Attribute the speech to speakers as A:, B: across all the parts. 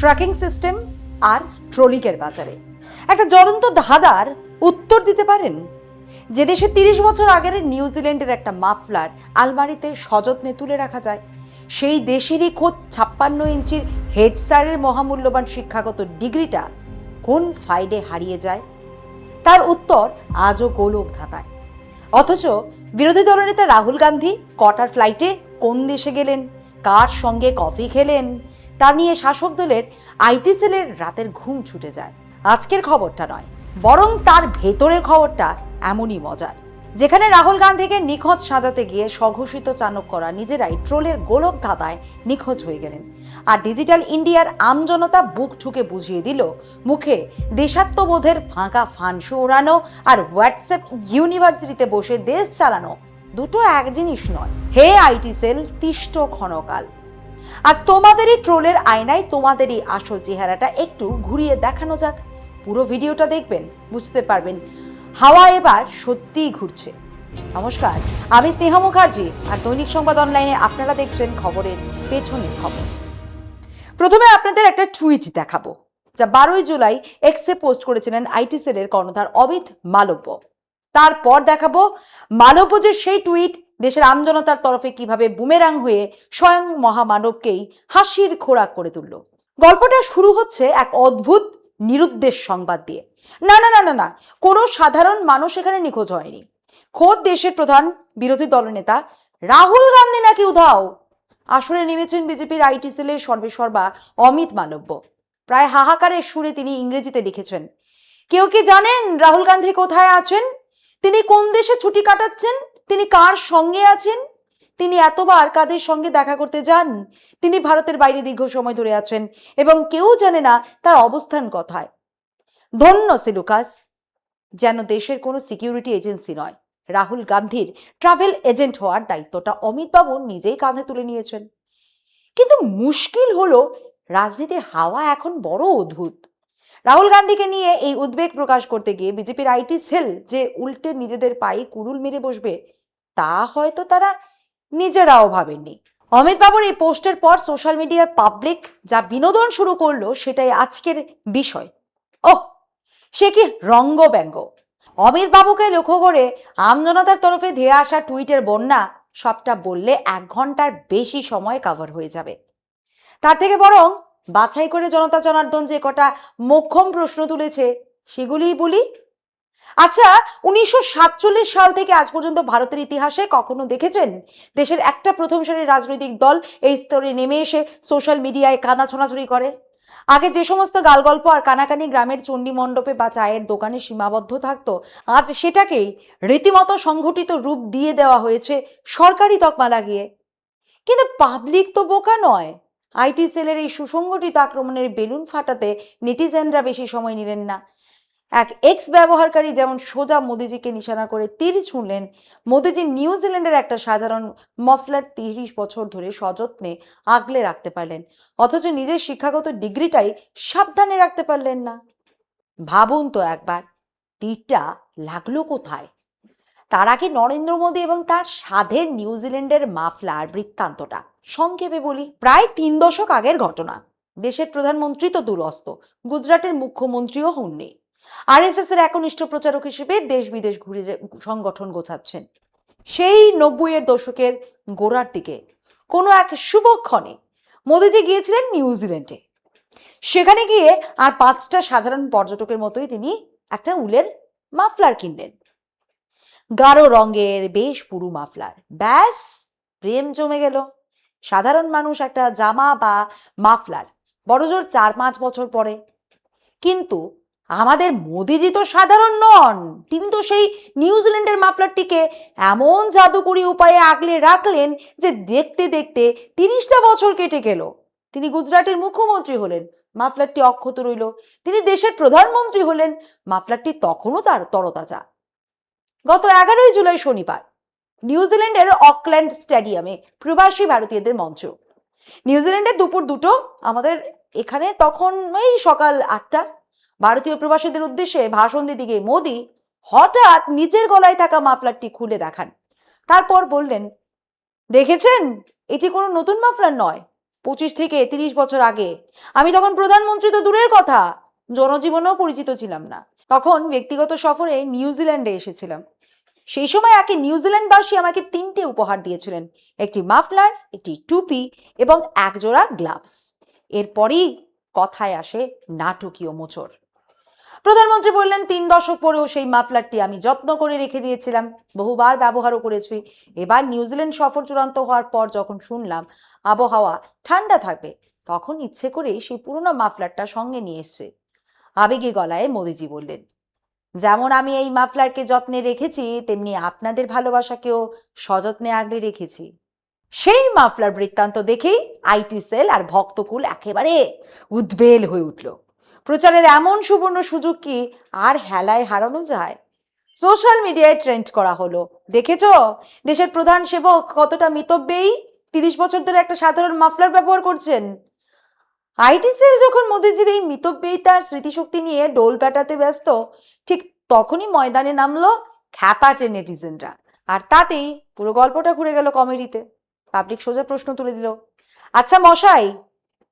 A: Tracking system আর ট্রলিকের বাজারে একটা জ্বলন্ত ধাঁধার উত্তর দিতে পারেন? যে দেশে 30 বছর আগের নিউজিল্যান্ডের একটা মাফলার আলমারিতে সযত্নে তুলে রাখা যায়, সেই দেশেরই খোদ 56 ইঞ্চির হেড স্যারের মহামূল্যবান শিক্ষাগত ডিগ্রিটা কোন ফাইডে হারিয়ে যায়? তার উত্তর আজও গোলক ধাঁধায়। অথচ বিরোধী দলনেতা রাহুল গান্ধী কটার ফ্লাইটে কোন দেশে গেলেন, কার সঙ্গে কফি খেলেন, তা নিয়ে শাসক দলের আইটি সেলের রাতের ঘুম ছুটে যায়। আজকের খবরটা নয়, বরং তার ভেতরের খবরটা এমনই মজার, যেখানে রাহুল গান্ধীকে নিখোঁজ সাজাতে গিয়ে স্বঘোষিত চাণক্যরা নিজেরাই ট্রোলের গোলক ধাঁধায় নিখোঁজ হয়ে গেলেন। আর ডিজিটাল ইন্ডিয়ার আমজনতা বুক ঠুকে বুঝিয়ে দিল, মুখে দেশাত্মবোধের ফাঁকা ফানসু ওড়ানো আর হোয়াটসঅ্যাপ ইউনিভার্সিটিতে বসে দেশ চালানো দুটো এক জিনিস নয়। হে আইটি সেল, তিষ্ট ক্ষণকাল। আজ তোমাদেরই ট্রোলের আয়নায় তোমাদেরই আসল চেহারাটা একটু ঘুরিয়ে দেখানো যাক। পুরো ভিডিওটা দেখবেন, বুঝতে পারবেন হাওয়া এবার সত্যিই ঘুরছে। নমস্কার, আমি স্নেহা মুখার্জি, আর দৈনিক সংবাদ অনলাইনে আপনারা দেখছেন খবরের পেছনের খবর। প্রথমে আপনাদের একটা টুইট দেখাবো, যা 12 জুলাই এক্সে পোস্ট করেছিলেন আইটি সেলের কর্ণধার অমিত মালব্য। তারপর দেখাবো মালব্যের সেই টুইট দেশের আমজনতার তরফে কিভাবে বুমেরাং হয়ে স্বয়ং মহামানবকেই হাসির খোরাক করে তুলল। গল্পটা শুরু হচ্ছে এক অদ্ভুত নিরুদ্দেশ সংবাদ দিয়ে। না না না না না, কোনো সাধারণ মানুষ এখানে নিখোঁজ হয়নি। খোদ দেশের প্রধান বিরোধী দলনেতা রাহুল গান্ধী নাকি উধাও। আসরে নেমেছেন বিজেপির আইটি সেলের সর্বেসর্বা অমিত মালব্য। প্রায় হাহাকারের সুরে তিনি ইংরেজিতে লিখেছেন, কেউ কি জানেন রাহুল গান্ধী কোথায় আছেন? তিনি কোন দেশে ছুটি কাটাচ্ছেন? তিনি কার সঙ্গে আছেন? তিনি এতবার কাদের সঙ্গে দেখা করতে যান? তিনি ভারতের বাইরে দীর্ঘ সময় ধরে আছেন এবং কেউ জানে না তার অবস্থান কোথায়। ধন্য সেলুকাস, যেন দেশের কোনো সিকিউরিটি এজেন্সি নয়, রাহুল গান্ধীর ট্রাভেল এজেন্ট হওয়ার দায়িত্বটা অমিত বাবু নিজেই কাঁধে তুলে নিয়েছেন। কিন্তু মুশকিল হলো, রাজনীতির হাওয়া এখন বড় অদ্ভুত। রাহুল গান্ধীকে নিয়ে এই উদ্বেগ প্রকাশ করতে গিয়ে বিজেপির আইটি সেল যে উল্টে নিজেদের পায়ে কুড়ুল মেরে বসবে, তা হয়তো তারা নিজেরাও ভাবেননি। অমিত বাবুর এই পোস্টের পর সোশ্যাল মিডিয়ার পাবলিক যা বিনোদন শুরু করলো, সেটাই আজকের বিষয়। ওহ, সে কি রঙ্গ ব্যঙ্গ! অমিত বাবুকে লক্ষ্য করে আমজনতার তরফে ধেয়ে আসা টুইটের বন্যা, সবটা বললে 1 ঘন্টার বেশি সময় কভার হয়ে যাবে। তার থেকে বরং বাছাই করে জনতা জনার্দন যে কটা মোক্ষম প্রশ্ন তুলেছে সেগুলিই বলি। আচ্ছা, 1947 সাল থেকে আজ পর্যন্ত ভারতের ইতিহাসে কখনো দেখেছেন দেশের একটা প্রথম সারির রাজনৈতিক দল এই স্তরে নেমে এসে সোশ্যাল মিডিয়ায় কানা ছোনাছুরি করে? আগে যে সমস্ত গালগল্প আর কানাকানি গ্রামের চণ্ডী মণ্ডপে বা চায়ের দোকানে সীমাবদ্ধ থাকতো, আজ সেটাকেই রীতিমতো সংগঠিত রূপ দিয়ে দেওয়া হয়েছে সরকারি তকমা লাগিয়ে। কিন্তু পাবলিক তো বোকা নয়। আইটি সেলের এই সুসংগঠিত আক্রমণের বেলুন ফাটাতে নেটিজেনরা বেশি সময় নিলেন না। এক এক্স ব্যবহারকারী যেমন সোজা মোদিজিকে নিশানা করে তীর ছুঁড়লেন, মোদিজি নিউজিল্যান্ডের একটা সাধারণ মফলার 30 বছর ধরে সযত্নে আগলে রাখতে পারলেন, অথচ নিজের শিক্ষাগত ডিগ্রিটাই সাবধানে রাখতে পারলেন না। ভাবুন তো একবার, তীরটা লাগলো কোথায়? তার আগে নরেন্দ্র মোদী এবং তার সাধের নিউজিল্যান্ডের মাফলার বৃত্তান্তটা সংক্ষেপে বলি। প্রায় 3 দশক আগের ঘটনা। দেশের প্রধানমন্ত্রী তো দূরস্থ, গুজরাটের মুখ্যমন্ত্রীও হননি। আরএসএস এর একনিষ্ঠ প্রচারক হিসেবে দেশ বিদেশ ঘুরে সংগঠন গোছাচ্ছেন। সেই 90-এর দশকের গোড়ার দিকে কোনো এক শুভক্ষণে মোদীজি গিয়েছিলেন নিউজিল্যান্ডে। সেখানে গিয়ে আর 5টা সাধারণ পর্যটকের মতোই তিনি একটা উলের মাফলার কিনলেন। গাঢ় রঙের বেশ পুরু মাফলার। ব্যাস, প্রেম জমে গেল। সাধারণ মানুষ একটা জামা বা মাফলার বড়জোর 4-5 বছর পরে। কিন্তু আমাদের মোদিজি তো সাধারণ নন। তিনি তো সেই নিউজিল্যান্ডের মাফলারটিকে এমন জাদুকরি উপায়ে আগলে রাখলেন যে দেখতে দেখতে 30টা বছর কেটে গেল। তিনি গুজরাটের মুখ্যমন্ত্রী হলেন, মাফলারটি অক্ষত রইল। তিনি দেশের প্রধানমন্ত্রী হলেন, মাফলারটি তখনও তার তরতাজা। গত 11 জুলাই শনিবার নিউজিল্যান্ডের অকল্যান্ড স্টেডিয়ামে প্রবাসী ভারতীয়দের মঞ্চ। নিউজিল্যান্ডে দুপুর 2টো, আমাদের এখানে তখন ওই সকাল 8টা। ভারতীয় প্রবাসীদের উদ্দেশ্যে ভাষণ দিতে গিয়ে মোদি হঠাৎ নিচের গলায় থাকা মাফলারটি খুলে দেখান। তারপর বললেন, দেখেছেন, এটি কোনো নতুন মাফলার নয়, 25 থেকে 30 বছর আগে। আমি তখন প্রধানমন্ত্রী তো দূরের কথা, জনজীবনেও পরিচিত ছিলাম না। তখন ব্যক্তিগত সফরে নিউজিল্যান্ডে এসেছিলাম। সেই সময় একে নিউজিল্যান্ডবাসী আমাকে 3টে উপহার দিয়েছিলেন, একটি মাফলার, একটি টুপি এবং একজোড়া গ্লাভস। এরপরই কথায় আসে নাটকীয় মোচড়। প্রধানমন্ত্রী বললেন 3 দশক পরেও সেই মাফলারটি আমি যত্ন করে রেখে দিয়েছিলাম, বহুবার ব্যবহারও করেছি। এবার নিউজিল্যান্ড সফর চূড়ান্ত হওয়ার পর যখন শুনলাম আবহাওয়া ঠান্ডা থাকবে, তখন ইচ্ছে করেই সেই পুরনো মাফলারটা সঙ্গে নিয়ে এসছে। আবেগী গলায় মোদিজি বললেন, যেমন আমি এই মাফলারকে যত্নে রেখেছি, তেমনি আপনাদের ভালোবাসাকেও সযত্নে আগলে রেখেছি। সেই মাফলার বৃত্তান্ত দেখেই আইটি সেল আর ভক্তকুল একেবারে উদ্বেল হয়ে উঠল। প্রচারের এমন সুবর্ণ সুযোগ কি আর হেলায় হারানো যায়? সোশ্যাল মিডিয়ায় ট্রেন্ড করা হলো, দেখেছো দেশের প্রধান সেবক কতটা মিতব্যয়ী, 30 বছর ধরে একটা সাধারণ মাফলার ব্যবহার করছেন। আইটি সেল যখন মোদিজির এই মিতব্যয়িতার স্মৃতিশক্তি নিয়ে ডোল পেটাতে ব্যস্ত, ঠিক তখনই ময়দানে নামলো খ্যাপাটে নেটিজেনরা। আর তাতেই পুরো গল্পটা ঘুরে গেল কমেডিতে। পাবলিক সোজা প্রশ্ন তুলে দিল, আচ্ছা মশাই,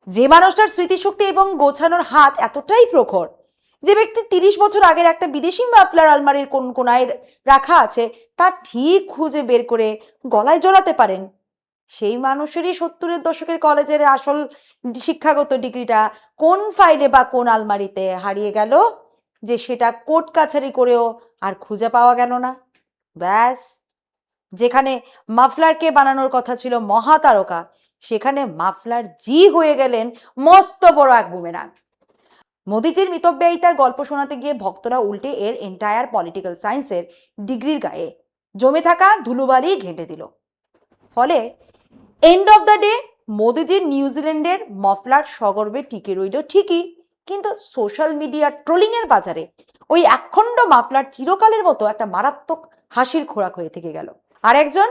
A: যে মানুষটার স্মৃতিশক্তি এবং গোছানোর হাত এতটাই প্রখর, যে ব্যক্তি 30 বছর আগের একটা বিদেশি মাফলার আলমারির কোন কোনায় রাখা আছে তা ঠিক খুঁজে বের করে গলায় জড়াতে পারেন, সেই মানুষেরই 70-এর দশকের কলেজের আসল শিক্ষাগত ডিগ্রিটা কোন ফাইলে বা কোন আলমারিতে হারিয়ে গেল যে সেটা কোর্ট কাছারি করেও আর খুঁজে পাওয়া গেল না। ব্যাস, যেখানে মাফলারকে বানানোর কথা ছিল মহাতারকা, সেখানে মাফলার জি হয়ে গেলেন মস্ত বড় এক বুমেরাং। মোদিজির মিতব্যয়িতার গল্প শোনাতে গিয়ে ভক্তরা উল্টে এর এন্টায়ার পলিটিক্যাল সায়েন্সের ডিগ্রির গায়ে জমে থাকা ধুলোবালি ঘেঁটে দিল। ফলে এন্ড অফ দ্য ডে মোদিজির নিউজিল্যান্ডের মফলার সগর্বে টিকে রইল ঠিকই, কিন্তু সোশ্যাল মিডিয়া ট্রোলিং এর বাজারে ওই একখণ্ড মাফলার চিরকালের মতো একটা মারাত্মক হাসির খোরাক হয়ে থেকে গেল। আর একজন,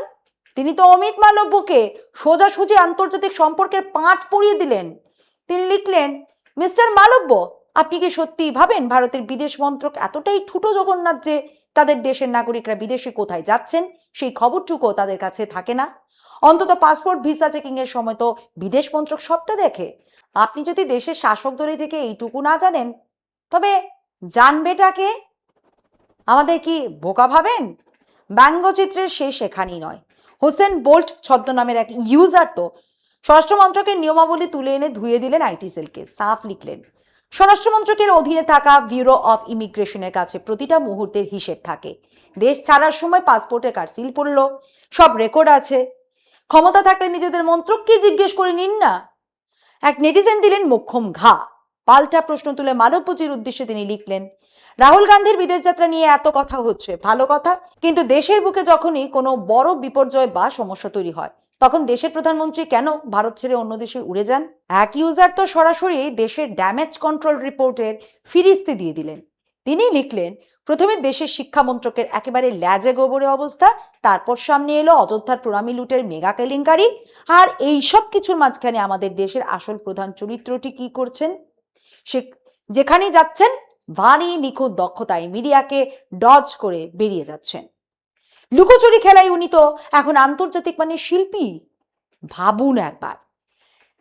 A: তিনি তো অমিত মালব্যকে সোজাসুজি আন্তর্জাতিক সম্পর্কের পাঠ পড়িয়ে দিলেন। তিনি লিখলেন, মিস্টার মালব্য, আপনি কি সত্যি ভাবেন ভারতের বিদেশ মন্ত্রক এতটাই ঠুটো জগন্নাথ যে তাদের দেশের নাগরিকরা বিদেশে কোথায় যাচ্ছেন সেই খবরটুকু তাদের কাছে থাকে না? অন্তত পাসপোর্ট ভিসা চেকিং এর সময় তো বিদেশ মন্ত্রক সবটা দেখে। আপনি যদি দেশের শাসক দলে থেকে এইটুকু না জানেন, তবে জানবেটাকে? আমাদের কি বোকা ভাবেন? ব্যঙ্গচিত্রের শেষ এখানেই নয়। হোসেন বোল্ট ছদ্মনামের এক ইউজার তো স্বরাষ্ট্র মন্ত্রকের নিয়মাবলী তুলে এনে ধুয়ে দিলেন আইটি সেলকে। সাফ লিখলেন, স্বরাষ্ট্র মন্ত্রকের অধীনে থাকা ব্যুরো অফ ইমিগ্রেশনের কাছে প্রতিটা মুহূর্তের হিসেব থাকে। দেশ ছাড়ার সময় পাসপোর্টে কার সিল পড়ল, সব রেকর্ড আছে। ক্ষমতা থাকলে নিজেদের মন্ত্রককে জিজ্ঞেস করে নিন না। এক নেটিজেন দিলেন মোক্ষম ঘা। পাল্টা প্রশ্ন তুলে মাধবপুজির উদ্দেশ্যে তিনি লিখলেন, রাহুল গান্ধীর বিদেশ যাত্রা নিয়ে এত কথা হচ্ছে, ভালো কথা, কিন্তু দেশের বুকে যখনই কোনো বড় বিপর্যয় বা সমস্যা তৈরি হয়, তখন দেশের প্রধানমন্ত্রী কেন ভারত ছেড়ে অন্য দেশে উড়ে যান? এক ইউজার তো সরাসরি দেশের ড্যামেজ কন্ট্রোল রিপোর্টের ফিরিস্তি দিয়ে দিলেন। তিনি লিখলেন, প্রথমে দেশের শিক্ষা মন্ত্রকের একেবারে ল্যাজে গোবরে অবস্থা, তারপর সামনে এলো অযোধ্যার প্রণামী লুটের মেগা কেলেঙ্কারি, আর এই সব কিছুর মাঝখানে আমাদের দেশের আসল প্রধান চরিত্রটি কি করছেন? সে যেখানেই যাচ্ছেন ভারী নিখুঁত দক্ষতায় মিডিয়াকে ডজ করে বেরিয়ে যাচ্ছেন। লুকোচুরি খেলায় উনি তো এখন আন্তর্জাতিক মানের শিল্পী। ভাবুন একবার,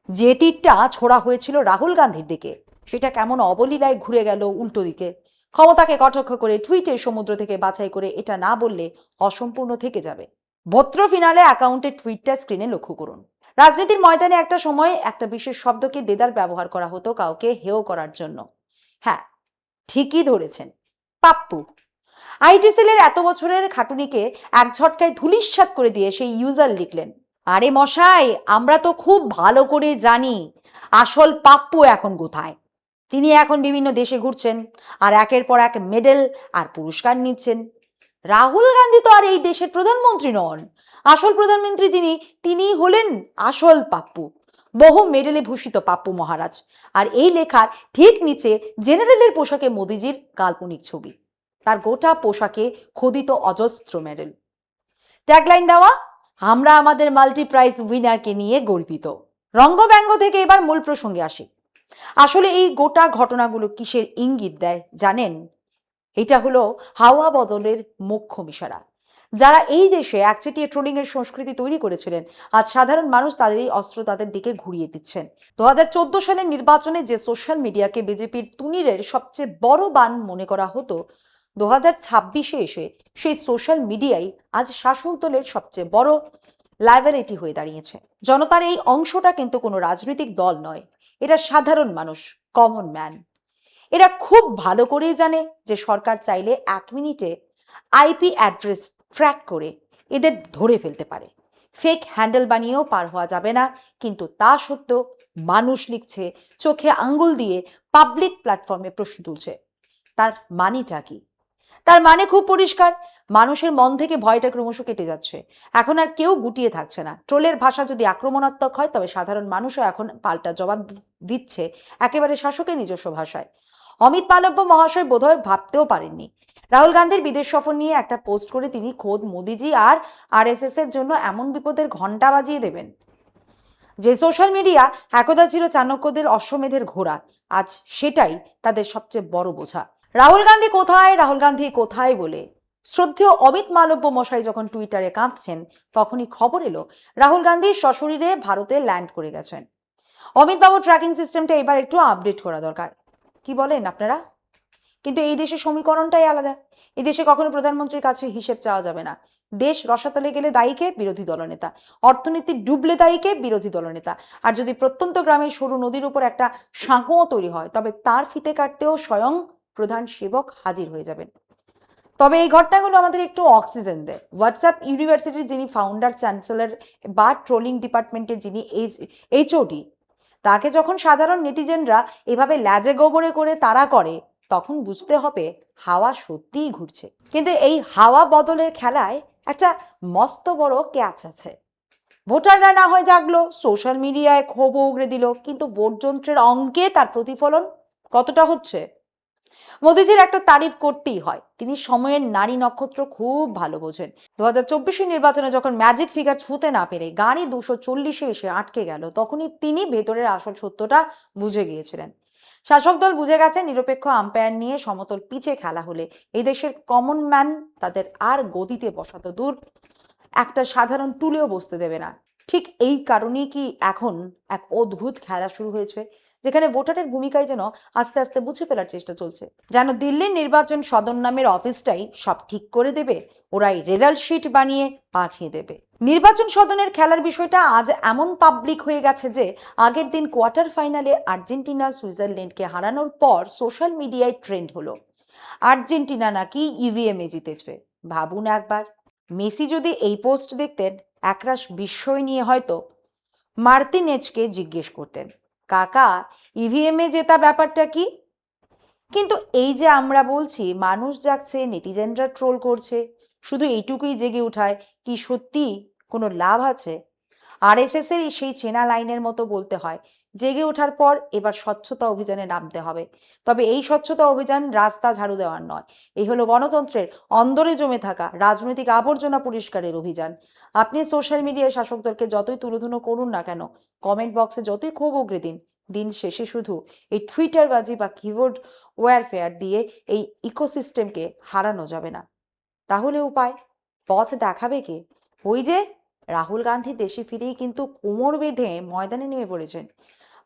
A: যে তীরটা ছোড়া হয়েছিল রাহুল গান্ধীর দিকে, সেটা কেমন অবলীলায় ঘুরে গেল উল্টো দিকে। ক্ষমতাকে কটাক্ষ করে টুইটে সমুদ্র থেকে বাছাই করে এটা না বললে অসম্পূর্ণ থেকে যাবে। ভদ্র ফিনালে অ্যাকাউন্টের টুইটটা স্ক্রিনে লক্ষ্য করুন। রাজনীতির ময়দানে একটা সময় একটা বিশেষ শব্দকে দেদার ব্যবহার করা হতো কাউকে হেয় করার জন্য। হ্যাঁ, ঠিকই ধরেছেন, পাপ্পু। আইটি সেলের এত বছরের খাটুনিকে এক ঝটকায় ধুলিস্যাৎ করে দিয়ে সেই ইউজার লিখলেন, আরে মশাই, আমরা তো খুব ভালো করে জানি আসল পাপ্পু এখন কোথায়। তিনি এখন বিভিন্ন দেশে ঘুরছেন আর একের পর এক মেডেল আর পুরস্কার নিচ্ছেন। রাহুল গান্ধী তো আর এই দেশের প্রধানমন্ত্রী নন। আসল প্রধানমন্ত্রী যিনি, তিনি হলেন আসল পাপ্পু, বহু মেডেলে ভূষিত পাপ্পু মহারাজ। আর এই লেখার ঠিক নিচে জেনারেলের পোশাকে মোদিজির কাল্পনিক ছবি, তার গোটা পোশাকে খোদিত অজস্র মেডেল। ট্যাগলাইন দেওয়া, আমরা আমাদের মাল্টি প্রাইজ উইনারকে নিয়ে গর্বিত। রঙ্গব্যঙ্গ থেকে এবার মূল প্রসঙ্গে আসি। আসলে এই গোটা ঘটনাগুলো কিসের ইঙ্গিত দেয় জানেন? এটা হলো হাওয়া বদলের মোক্ষম ইশারা। যারা এই দেশে একচেটিয়া ট্রোলিং এর সংস্কৃতি তৈরি করেছিলেন, আজ সাধারণ মানুষ তাদের এই অস্ত্র তাদের দিকে ঘুরিয়ে দিচ্ছেন। 2014 সালের নির্বাচনে যে সোশ্যাল মিডিয়াকে বিজেপির তুনিরের সবচেয়ে বড় বান মনে করা হতো, 2026-এ এসে সেই সোশ্যাল মিডিয়াই আজ শাসক দলের সবচেয়ে বড় লাইবিলিটি হয়ে দাঁড়িয়েছে। জনতার এই অংশটা কিন্তু কোনো রাজনৈতিক দল নয়, এটা সাধারণ মানুষ, কমন ম্যান। এরা খুব ভালো করেই জানে যে সরকার চাইলে 1 মিনিটে আইপি অ্যাড্রেস ট্র্যাক করে এদের ধরে ফেলতে পারে। ফেক হ্যান্ডেল বানিয়েও পার হওয়া যাবে না, কিন্তু তা সত্ত্বেও মানুষ লিখছে, চোখে আঙ্গুল দিয়ে পাবলিক প্ল্যাটফর্মে প্রশ্ন তুলছে। তার মানেটা কি? তার মানে খুব পরিষ্কার, মানুষের মন থেকে ভয়টা ক্রমশ কেটে যাচ্ছে। এখন আর কেউ গুটিয়ে থাকছে না। ট্রোলের ভাষা যদি আক্রমণাত্মক হয়, তবে সাধারণ মানুষও এখন পাল্টা জবাব দিচ্ছে একেবারে শাসকের নিজস্ব ভাষায়। অমিত মালব্য মহাশয় বোধহয় ভাবতেও পারেননি রাহুল গান্ধীর বিদেশ সফর নিয়ে একটা পোস্ট করে তিনি খোদ মোদিজি আর আরএসএস এর জন্য এমন বিপদের ঘন্টা বাজিয়ে দেবেন। যে সোশ্যাল মিডিয়া একদা ছিল চাণক্যদের অশ্বমেধের ঘোড়া, আজ সেটাই তাদের সবচেয়ে বড় বোঝা। রাহুল গান্ধী কোথায়, রাহুল গান্ধী কোথায় বলে শ্রদ্ধেয় অমিত মালব্য মশাই যখন টুইটারে কাঁদছেন, তখনই খবর এলো রাহুল গান্ধী সশরীরে ভারতে ল্যান্ড করে গেছেন। অমিত বাবু ট্র্যাকিং সিস্টেমটা এবার একটু আপডেট করা দরকার। কি বলেন আপনারা? কিন্তু এই দেশের সমীকরণটাই আলাদা। এই দেশে কখনো প্রধানমন্ত্রীর কাছে হিসেব চাওয়া যাবে না। দেশ রসাতলে গেলে দায়ীকে বিরোধী দলনেতা, অর্থনীতি ডুবলে দায়ীকে বিরোধী দলনেতা। আর যদি প্রত্যন্ত গ্রামে সরু নদীর উপর একটা সাঁকোও তৈরি হয়, তবে তার ফিতে কাটতেও স্বয়ং প্রধান সেবক হাজির হয়ে যাবেন। তবে এই ঘটনাগুলো আমাদের একটু অক্সিজেন দেয়। হোয়াটসঅ্যাপ ইউনিভার্সিটির যিনি ফাউন্ডার, চ্যান্সেলর বা ট্রোলিং ডিপার্টমেন্টের যিনি এইচওডি, তাকে যখন সাধারণ নেটিজেনরা এভাবে ল্যাজে গোবরে করে তাড়া করে, তখন বুঝতে হবে হাওয়া সত্যিই ঘুরছে। কিন্তু এই হাওয়া বদলের খেলায় একটা মস্ত বড় ক্যাচ আছে। ভোটাররা না হয় জাগলো, সোশ্যাল মিডিয়ায় ক্ষোভ উগড়ে দিল, কিন্তু ভোট যন্ত্রের অঙ্কে তার প্রতিফলন কতটা হচ্ছে? মোদিজির একটা তারিফ করতেই হয়, তিনি সময়ের নারী নক্ষত্র খুব ভালো বোঝেন। 2024 নির্বাচনে যখন ম্যাজিক ফিগার ছুঁতে না পেরে গাড়ি 240-এ এসে আটকে গেল, তখনই তিনি ভেতরের আসল সত্যটা বুঝে গিয়েছিলেন। শাসক দল বুঝে গেছে নিরপেক্ষ আম্পায়ার নিয়ে সমতল পিচে খেলা হলে এই দেশের কমন ম্যান তাদের আর গদিতে বসাতো দূর, একটা সাধারণ টুলেও বসতে দেবে না। ঠিক এই কারণেই কি এখন এক অদ্ভুত খেলা শুরু হয়েছে, যেখানে ভোটারের ভূমিকায় যেন আস্তে আস্তে বুঝে ফেলার চেষ্টা চলছে। যেন দিল্লির নির্বাচন সদন নামের অফিসটাই সব ঠিক করে দেবে, ওরাই রেজাল্ট শিট বানিয়ে পাঠিয়ে দেবে। নির্বাচন সদনের খেলার বিষয়টা আজ এমন পাবলিক হয়ে গেছে যে আগের দিন কোয়ার্টার ফাইনালে আর্জেন্টিনা সুইজারল্যান্ডকে হারানোর পর সোশ্যাল মিডিয়ায় ট্রেন্ড হলো আর্জেন্টিনা নাকি ইভিএমে জিতেছে। ভাবুন একবার, মেসি যদি এই পোস্ট দেখতেন, একরাশ বিস্ময় নিয়ে হয়তো মার্তিনেজকে জিজ্ঞেস করতেন, কাকা ইভিএমে জেতা ব্যাপারটা কি? কিন্তু এই যে আমরা বলছি মানুষ জাগছে, নেটিজেনরা ট্রোল করছে, শুধু এইটুকুই জেগে উঠায় কি সত্যি কোনো লাভ আছে? আরএসএস এর সেই চেনা লাইনের মতো বলতে হয়, জেগে ওঠার পর এবার স্বচ্ছতা অভিযানে নামতে হবে। তবে এই স্বচ্ছতা অভিযান রাস্তা ঝাড়ু দেওয়ার নয়, এই হলো গণতন্ত্রের অন্দরে জমে থাকা রাজনৈতিক আবর্জনা পরিষ্কারের অভিযান। আপনি সোশ্যাল মিডিয়ায় শাসক দলকে যতই তুলোধুনো করুন না কেন, কমেন্ট বক্সে যতই ক্ষোভ উগরে দিন, দিন শেষে শুধু এই টুইটারবাজি বা কিবোর্ড ওয়্যারফেয়ার দিয়ে এই ইকোসিস্টেমকে হারানো যাবে না। তাহলে উপায়, পথ দেখাবে কে? ওই যে রাহুল গান্ধী দেশে ফিরেই কিন্তু কোমর বেঁধে ময়দানে নেমে পড়েছেন।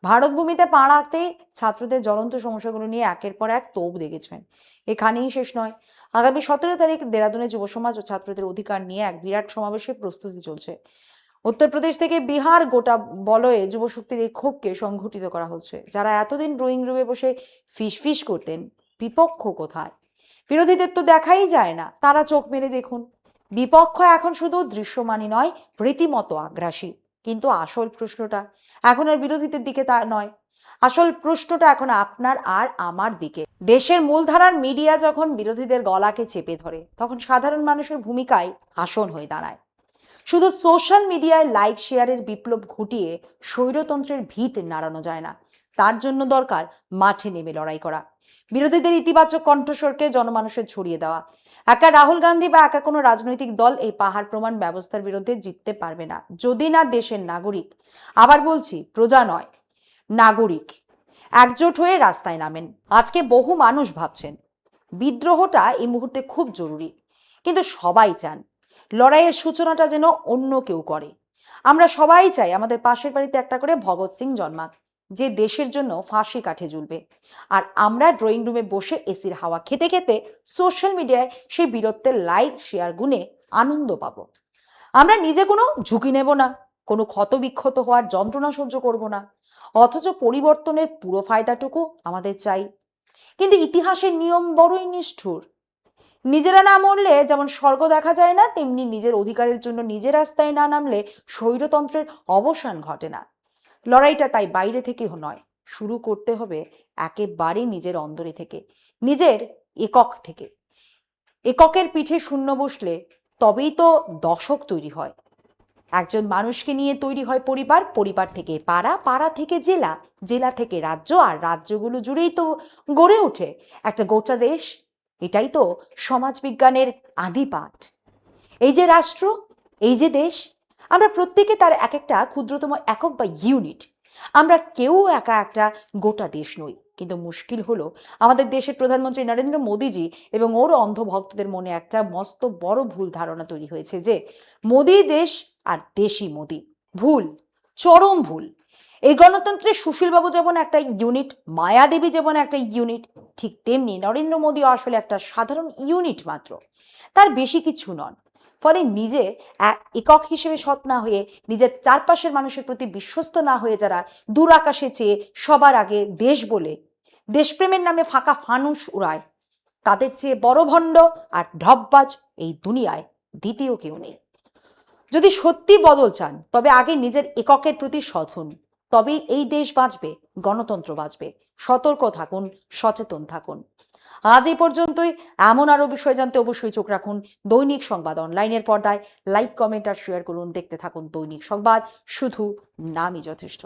A: ভারত ভূমিতে পা রাখতেই ছাত্রদের জ্বলন্ত সমস্যাগুলো নিয়ে একের পর এক তোপ দেখেছেন। এখানেই শেষ নয়, আগামী 17 তারিখ দেরাদুনে যুব সমাজ ও ছাত্রদের অধিকার নিয়ে এক বিরাট সমাবেশের প্রস্তুতি চলছে। উত্তরপ্রদেশ থেকে বিহার গোটা বলয়ে যুবশক্তির এই ক্ষোভকে সংঘটিত করা হচ্ছে। যারা এতদিন ড্রয়িং রুমে বসে ফিস করতেন, বিপক্ষ কোথায়? বিরোধীদের তো দেখাই যায় না, তারা চোখ মেলে দেখুন। বিপক্ষ এখন শুধু দৃশ্যমানই নয়, রীতিমতো আগ্রাসী। কিন্তু আসল প্রশ্নটা এখন আর বিরোধীদের দিকে তা নয়, আসল প্রশ্নটা এখন আপনার আর আমার দিকে। দেশের মূলধারার মিডিয়া যখন বিরোধীদের গলাকে চেপে ধরে, তখন সাধারণ মানুষের ভূমিকায় আসন হয়ে দাঁড়ায়। শুধু সোশ্যাল মিডিয়ায় লাইক শেয়ারের বিপ্লব ঘটিয়ে স্বৈরতন্ত্রের ভিত নাড়ানো যায় না, তার জন্য দরকার মাঠে নেমে লড়াই করা, বিরোধীদের ইতিবাচক কণ্ঠস্বরকে জনমানুষে ছড়িয়ে দেওয়া। একা রাহুল গান্ধী বা একা কোনো রাজনৈতিক দল এই পাহাড় প্রমাণ ব্যবস্থার বিরুদ্ধে জিততে পারবে না, যদি না দেশের নাগরিক, আবার বলছি প্রজা নয়, নাগরিক একজোট হয়ে রাস্তায় নামেন। আজকে বহু মানুষ ভাবছেন বিদ্রোহটা এই মুহূর্তে খুব জরুরি, কিন্তু সবাই চান লড়াইয়ের সূচনাটা যেন অন্য কেউ করে। আমরা সবাই চাই আমাদের পাশের বাড়িতে একটা করে ভগৎ সিং জন্মাক, যে দেশের জন্য ফাঁসি কাঠে ঝুলবে, আর আমরা ড্রয়িং রুমে বসে এসির হাওয়া খেতে খেতে সোশ্যাল মিডিয়ায় সেই বীরত্বের লাইক শেয়ার গুনে আনন্দ পাবো। আমরা নিজে কোনো ঝুঁকি নেব না, কোনো ক্ষতবিক্ষত হওয়ার যন্ত্রণা সহ্য করব না, অথচ পরিবর্তনের পুরো ফায়দাটুকু আমাদের চাই। কিন্তু ইতিহাসের নিয়ম বড়ই নিষ্ঠুর। নিজেরা না মরলে যেমন স্বর্গ দেখা যায় না, তেমনি নিজের অধিকারের জন্য নিজের রাস্তায় না নামলে স্বৈরতন্ত্রের অবসান ঘটে না। লড়াইটা তাই বাইরে থেকে নয়, শুরু করতে হবে একেবারে নিজের অন্তরে থেকে, নিজের একক থেকে। এককের পিঠে শূন্য বসলে তবেই তো দশক তৈরি হয়। একজন মানুষকে নিয়ে তৈরি হয় পরিবার, পরিবার থেকে পাড়া, পাড়া থেকে জেলা, জেলা থেকে রাজ্য, আর রাজ্যগুলো জুড়েই তো গড়ে ওঠে একটা গোটা দেশ। এটাই তো সমাজবিজ্ঞানের আদি পাঠ। এই যে রাষ্ট্র, এই যে দেশ, আমরা প্রত্যেকে তার এক একটা ক্ষুদ্রতম একক বা ইউনিট। আমরা কেউ একা একটা গোটা দেশ নই। কিন্তু মুশকিল হলো আমাদের দেশের প্রধানমন্ত্রী নরেন্দ্র মোদীজি এবং ওর অন্ধভক্তদের মনে একটা মস্ত বড় ভুল ধারণা তৈরি হয়েছে যে মোদী দেশ আর দেশই মোদী। ভুল, চরম ভুল। এই গণতন্ত্রের সুশীলবাবু যেমন একটা ইউনিট, মায়াদেবী যেমন একটা ইউনিট, ঠিক তেমনি নরেন্দ্র মোদী আসলে একটা সাধারণ ইউনিট মাত্র, তার বেশি কিছু নন। ফলে নিজে একক হিসেবে সৎ না হয়ে, নিজের চারপাশের মানুষের প্রতি বিশ্বস্ত না হয়ে যারা দূর আকাশে চেয়ে সবার আগে দেশ বলে দেশপ্রেমের নামে ফাঁকা ফানুস উড়ায়, তাদের চেয়ে বড় ভণ্ড আর ঢপবাজ এই দুনিয়ায় দ্বিতীয় কেউ নেই। যদি সত্যি বদল চান তবে আগে নিজের এককের প্রতি সৎ হন, তবেই এই দেশ বাঁচবে, গণতন্ত্র বাঁচবে। সতর্ক থাকুন, সচেতন থাকুন। আজ এই পর্যন্তই। এমন আরো বিষয় জানতে অবশ্যই চোখ রাখুন দৈনিক সংবাদ অনলাইনের পর্দায়। লাইক, কমেন্ট আর শেয়ার করুন। দেখতে থাকুন দৈনিক সংবাদ, শুধু নামই যথেষ্ট।